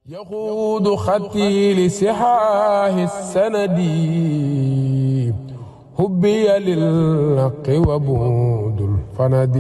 يقود خطي لسحاه السند حبي للحق وبعد الفند.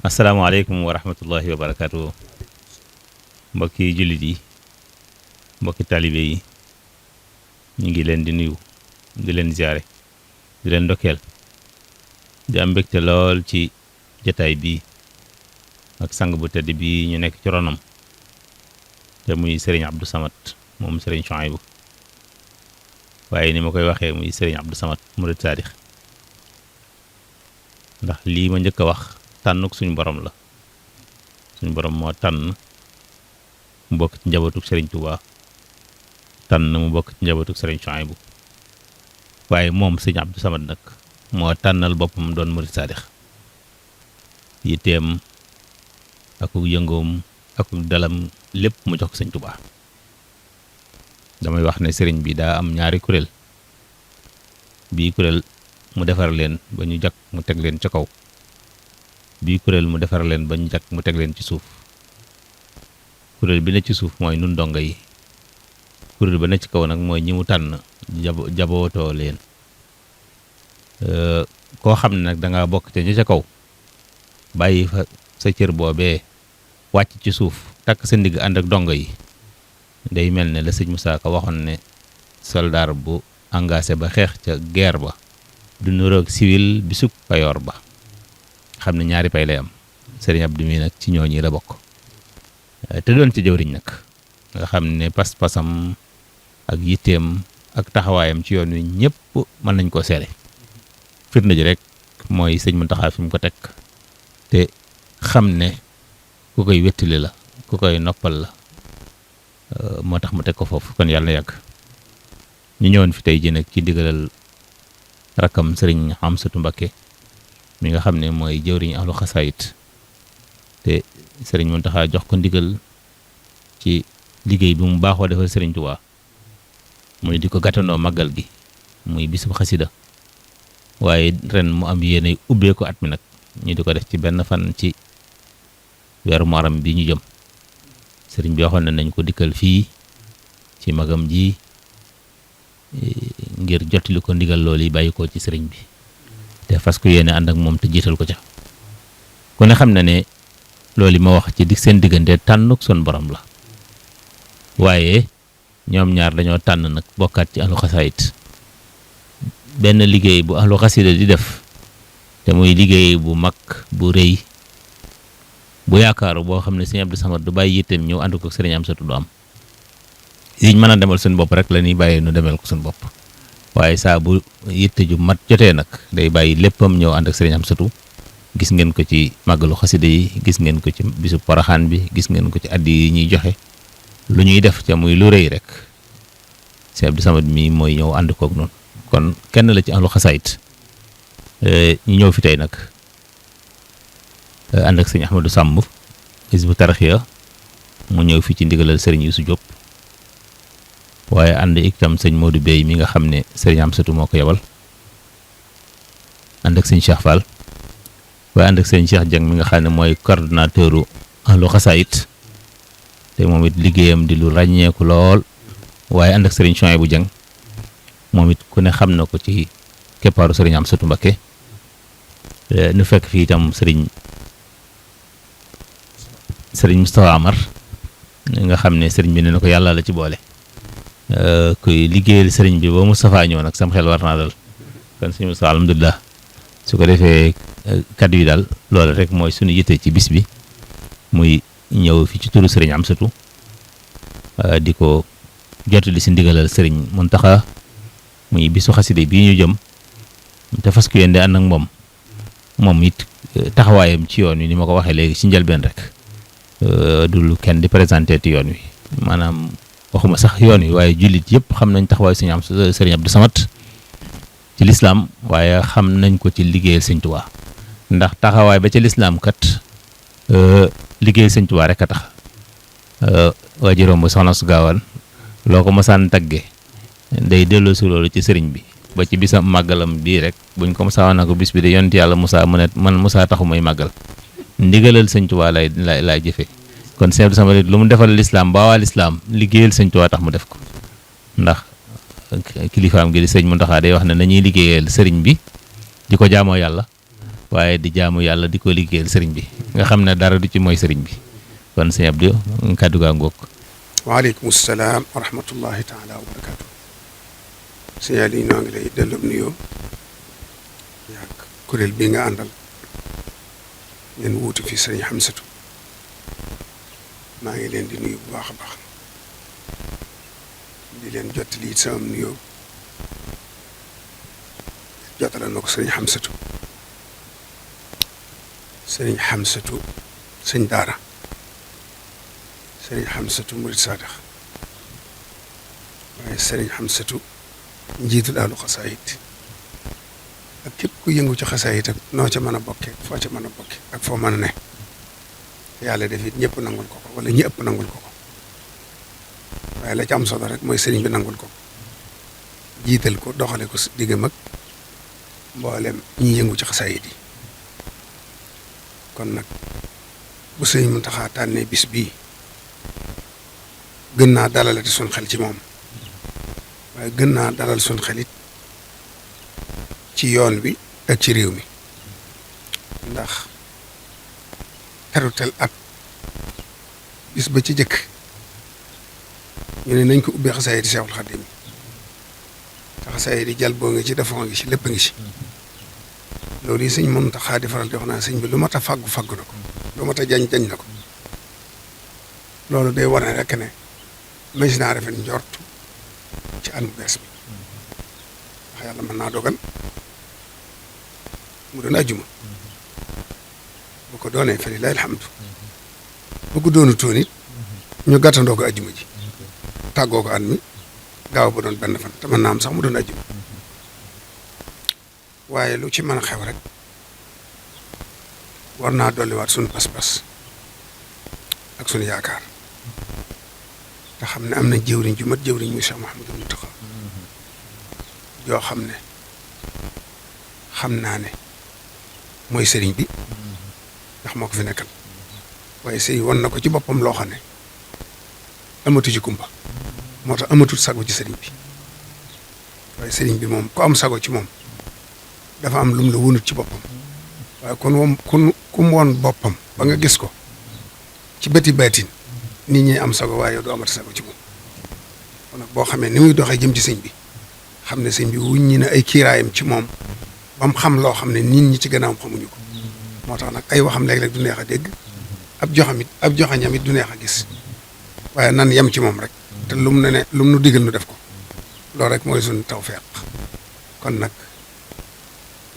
asalaamaaleykum wa rahmatullahi wa barakaatu. mbokki jullit yi, mbokki talibe yi, ñu ngi leen di nuyu, di leen ziare, di leen ndokkeel, di am mbégte lool ci jataay bii ak sang bu tedd bii ñu nekk ci ronam te muy Serigne Abdou Samad moom Serigne Chouaïbou, waaye ni ma koy waxee muy Serigne Abdou Samad murid saadix, ndax lii ma njëkk a wax tànnuk suñu borom la. suñu borom moo tànn mu bokk ci njabootuk Serigne Touba, tànn mu bokk ci njabootuk Serigne Chouaïbou, waaye moom Serigne Abdou Samad nag moo tànnal boppam doon murid saadix. yitteem akuk yëngoom akuk dalam lépp mu jox ko Serigne Touba. damay wax ne sëriñ bi daa am ñaari kuréel, bii kuréel mu defar leen ba ñu jag mu teg leen ca kaw, bii kuréel mu defar leen ba ñu jag mu teg leen ci suuf. kuréel bi ne ci suuf mooy nun donga yi, kuréel ba ne ci kaw nag mooy ñi mu tànn jabootoo leen. koo xam ne nag dangaa bokk te ñi ca kaw bàyyi fa sa cër boobee wàcc ci suuf takk sa ndigg ànd ak donga yi, day mel ne la sëñ Moussa Ka waxoon ne soldaar bu engagé ba xeex ca guerre ba du nuroog civil bi sub payoor ba. xam ne ñaari pay lay am. Serigne Abdou mi nag ci ñooñi la bokk te doon ci jëwriñ nag, nga xam ne pas-pasam ak yitteem ak taxawaayam ci yoon wi ñëpp mën nañ koo seere. firnde ji rek mooy sëñ Mountakha fi mu ko teg, te xam ne ku koy wettali la, ku koy noppal la, moo tax mu teg ko foofu. kon yàlla na yàgg. ñu ñëwoon fi tey ji nag ci digalal rakkam sëriñ Amsatu Mbakke mi nga xam ne mooy jëwriñ ahlu xasaayit, te sëriñ Mountakha jox ko ndigal ci liggéey bi mu baaxoo defal sëriñ Tuubaa, muy di ko gàttandoo màggal gi muy bisub xasida, waaye ren mu am yéene ubbee ko at mi nag ñu di ko def ci benn fan ci weeru Muharram bi ñu jëm. sëriñ bi waxoon nañ ko dikkal fii ci magam ji ngir jottali ko ndigal loolu yi bàyyi ko ci sëriñ bi, te fas ko yéene ànd ak moom te jiital ko ca. ku ne xam na ne loolu ma wax ci seen diggante tànnuk son borom la, waaye ñoom ñaar dañoo tànn nag bokkaat ci ahlu xasaayit. benn liggéey bu ahlu xasida di def te muy liggéey bu mag bu rëy bu yaakaaru boo xam ne sëñ Abdou Samad du bàyyi yitteem ñëw ànd ko sëriñ Amsatu du am. yiñ mën a demal suñu bopp rek la ñuy bàyyi nu demel ko suñu bopp, waaye saa bu yitte ju mat jotee nag day bàyyi léppam ñëw ànd ak sëriñ Amsatu. gis ngeen ko ci màggalu xasida yi, gis ngeen ko ci bisu Poroxaan bi, gis ngeen ko ci addi yi ñuy joxe. lu ñuy def ca muy lu rëy rek sëñ Abdou Samad mi mooy ñëw ànd kook noonu. kon kenn la ci ahlu xasaayit. ñu ñëw fi tey nag ànd ak sëñ Ahmadou Samb Hizbut Tarqiyyah mu ñëw fi ci ndigalal sëriñ Youssou Diop, waaye ànd itam sëñ Modou Bey mi nga xam ne sëriñ Amsatu moo ko yebal, ànd ak sëñ Cheikh Fall, waaye ànd ak sëñ Cheikh Dieng mi nga xam ne mooy coordonnateur ahlu xasaayit te moom it liggéeyam di lu ràññeeku lool, waaye ànd ak sëriñ Chouaïbou Dieng moom it ku ne xam na ko ci keppaaru sëriñ Amsatu Mbakke. nu fekk fii itam sëriñ Moustapha Amar nga xam ne sëriñ bi ne na ko yàlla la ci boole. kuy liggéeyal sëriñ bi ba Moustapha ñëw nag sam xel war naa dal. kon sëriñ Moustapha alhamdulilah, su ko defee kaddu yi daal loolu rek mooy suñu yitte ci bis bi, muy ñëw fi ci turu sëriñ Amsatu di ko jottali si ndigalal sëriñ Mountakha muy bisu xaside bii ñu jëm, te fas ku yéene ànd ak moom it taxawaayam ci yoon wi ni ma ko waxee léegi ci njëlbeen rek du lu kenn di présenté ci yoon wi, maanaam waxuma sax yoon wi waaye jullit yëpp xam nañ taxawaay sëriñ Abdou Samad ci lislaam, waaye xam nañ ko ci liggéeyal sëñ Tuubaa. ndax taxawaay ba ci lislaam kat liggéeyal sëñ Tuubaa rek a tax. waajuram ba soxna su gaawaan loo ko mosaan tagge day delloo si loolu ci sëriñ bi ba ci bisam màggalam bii rek buñ ko mosaan na ko bis bi de yonent yàlla Musaa mu ne man Musaa taxu may màggal, ndigalal sëñ Tuubaa lay jëfe kon Sëñ Abdou Samad lu mu defal lislaam ba waa lislaam liggéeyal Sëñ Tuubaa tax mu def ko ndax kilifaam gi di sëñ Muntaxa day wax ne nañuy liggéeyal sëriñ bi di ko jaamoo yàlla waaye di jaamu yàlla di ko liggéeyal sëriñ bi nga xam ne dara du ci mooy sëriñ bi kon Sëñ Abdou kàddu gaa ngoog. waaleykum salaam wa rahmatullahi taala wa barakaatu. sëñ Aliou ñoo ngi lay delloo nuyoo yaag kuréel bii nga àndal ngeen wuutu fi sëriñ Xamsatu maa ngi leen di nuyu bu baax a baax di leen jottali it sama nuyoo jottala na ko sëriñ Xamsatu sëñ daara sëriñ Xamsatu murid saadax waaye sëriñ Xamsatu njiitul ahlu xasaayit ak képp ku yëngu ci xasaayit ak noo ca mën a bokke foo ca mën a bokke ak foo mën a ne yàlla def it ñëpp nangul ko ko wala ñi ëpp nangul ko ko waaye la ci am solo rek mooy sëriñ bi nangul ko jiital ko doxale ko diggam ak mboolem ñi yëngu ci xasaayit yi kon nag bu sëriñ Muntaxa tànnee bis bii gën naa dalalati suñ xel ci moom waaye gën naa dalal suñ xelit ci yoon wi ak ci réew mi ndax terutel at bis ba ci jëkk ñu ne nañ ko ubbee xasaayid Seexul Xadiim te xasaayid yi jal boo ngi ci defoo ngi ci lépp ngi ci loolu yi sëñ Muntaxa di faral di wax naa sëñ bi lu mat a fàggu na ko lu mat a jañ na ko loolu day wane rek ne mës naa rafet njortu ci at mu bees bi ndax yàlla mën naa dogal mu doon ajjuma bu ko doonee fa lillahi alhamdu bu ko doonu toon it ñu gàttandoo ko ajjuma ji tàggoo ko at mi gaaw ba doon benn fan te mën naa am sax mu doon ajjuma waaye lu ci mën a xew rek war naa dolliwaat suñu pas-pas ak suñu yaakaar te xam ne am na jëwriñ ju mat jëwriñ muy Cheikh Mouhamadou Mountakha yoo xam ne xam naa ne mooy sëriñ bi ndax moo ko fi nekkal waaye sëriñ wan na ko ci boppam loo xam ne amatu ci kumpa moo tax amatul sago ci sëriñ bi waaye sëriñ bi moom ku am sago ci moom dafa am lum la wunut ci boppam waaye ku mu woon boppam ba nga gis ko ci bëti baatin nit ñi am sago waaye du amati sago ci moom kon nag boo xamee ni muy doxee jëm ci sëñ bi xam ne sëñ bi wuññi na ay kiiraayam ci moom ba mu xam loo xam ne nit ñi ci gannaawam xamuñu ko moo tax nag ay waxam léeg-léeg du neex a dégg ab joxañam it du neex a gis waaye nan yem ci moom rek te lum nu digal nu def ko loolu rek mooy suñu tawfeex kon nag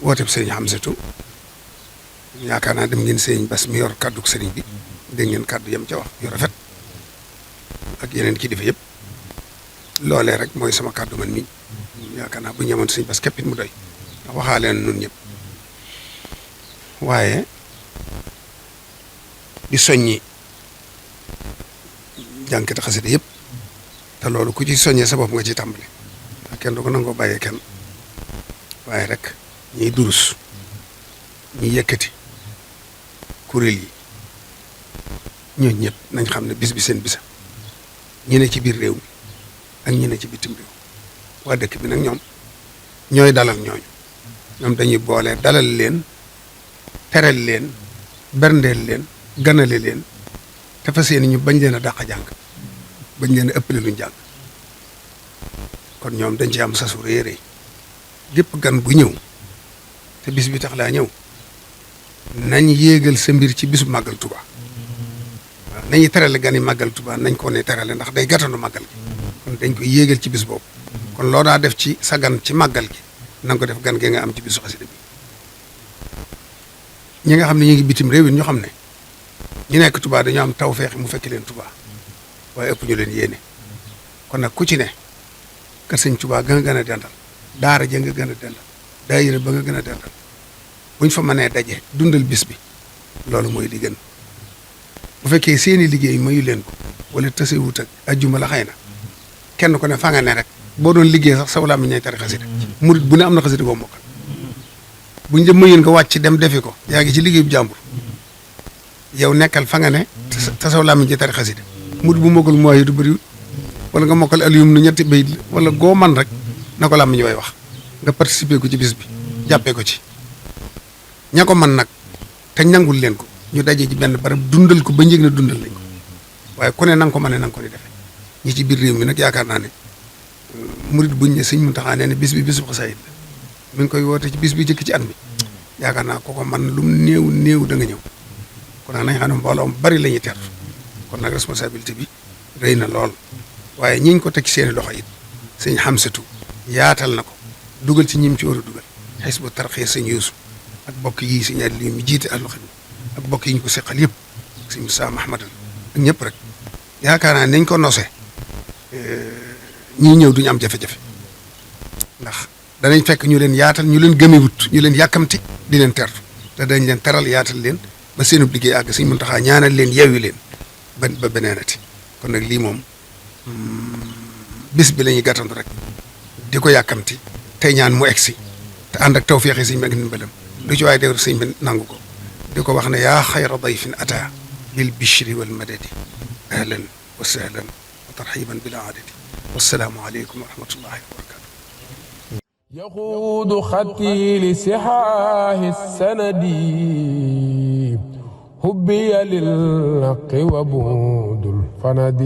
wooteeb sëriñ Xamsatu yaakaar naa dem ngeen sëriñ Bas mi yor kàddug sëriñ bi dégg ngeen kàddu yam ca wax yu rafet ak yeneen kilifa yëpp loolee rek mooy sama kàddu man mii yaakaar naa bu ñu yemoon sëriñ Bas képp it mu doy ndax waxaale na nun ñëpp waaye di soññi jànkati xasida yëpp te loolu ku ci soññee sa bopp nga ciy tàmbali ndax kenn du ko nangoo bàyyee kenn waaye rek ñiy durus ñiy yëkkati kuréel yi ñooñu ñëpp nañ xam ne bis bi seen bisa ñi ne ci biir réew mi ak ñi ne ci bitim réew waa dëkk bi nag ñoom ñooy dalal ñooñu ñoom dañuy boole dalal leen teral leen berndeel leen ganale leen te fas yéene ñu bañ leen a dàq jàng bañ leen a ëppale luñ jàng kon ñoom dañ ci am sasu réeré gépp gan gu ñëw te bis bi tax laa ñëw nañ yéegal sa mbir ci bisu màggal Tuba waaw nañuy terale gan yi màggal Tuba nañ ko ne terale ndax day gàttandu màggal gi kon dañ ko yéegal ci bis boobu kon loo daa def ci sa gan ci màggal gi na nga ko def gan gi nga am ci bisu xasida bi ñi nga xam ne ñu ngi bitim réew yi ñu xam ne ñu nekk Tuba dañoo am tawfeex mu fekk leen Tuba waaye ëpp ñu leen yéene kon nag ku ci ne kër sëñ Tuba ga nga gën a dendal daara ja nga gën a dendal daayira ba nga gën a dendal buñ fa mënee daje dundal bis bi loolu mooy li gën bu fekkee seeni liggéey mayu leen ko wala tasewut ak ajjuma la xëy na kenn ko ne fa nga ne rek boo doon liggéey sax saw laa mi ñay tari xasida murit bu ne am na xasida boo mokkal buñ dem mayeen ko wàcc dem defi ko yaa ngi ci liggéey bu jàmbur yow nekkal fa nga ne te saw làmmiñ ci tari xasida murid bu mokkal mooy du bëri wala nga mokkal aliyum nu ñetti bayit wala goo man rek na ko làmmiñ way wax nga participer ko ci bis bi jàppee ko ci ña ko man nag te nangul leen ko ñu daje ci benn barab dundal ko ba njëg na dundal lañ ko waaye ku ne na nga ko mënee na nga ko ni defee ñi ci biir réew mi nag yaakaar naa ne murid buñ ne sëñ Muntaxa nee ne bis bi bisu xasaayid la mi ngi koy woote ci bis bi jëkk ci at mi yaakaar naa ko man lu mu néew da nga ñëw kon nag nañ xam ne mbooloo mu bari la ñuy teer kon nag responsabilité bi rëy na lool waaye ñiñ ko teg ci seeni loxo it sëñ Xamsatu yaatal na ko dugal ci ñim ci war a dugal Hizbut Tarqiyyah sëñ Yuusu ak bokk yi sëñ Aliou mi jiite Al Khidma ak bokk yi ñu ko seqal yëpp sëñ Moussa Mahmadan ak ñëpp rek yaakaar naa nañ ko nosee ñii ñëw duñu am jafe-jafe ndax danañ fekk ñu leen yaatal ñu leen gëmewut ñu leen yàkkamti di leen tertu te dañ leen teral yaatal leen ba seenub liggéey àgg sëñ Muntaxa ñaanal leen yeewi leen ba beneenati kon nag lii moom bis bi la ñuy gàttandu rek di ko yàkkamti tey ñaan mu egsi te ànd ak tawfeex yi sëñ bi ak ndimbalam lu ci waaye dewr sëñ bi nangu ko di ko wax ne yaa xayra dayfin ata bil bishri wal madadi ahlan wa sahlan wa tarxiban bila adadi wassalaamu aleykum wa rahmatullahi wa barakatu يقود خطي لسحاه السند هبي للحق وبود الفند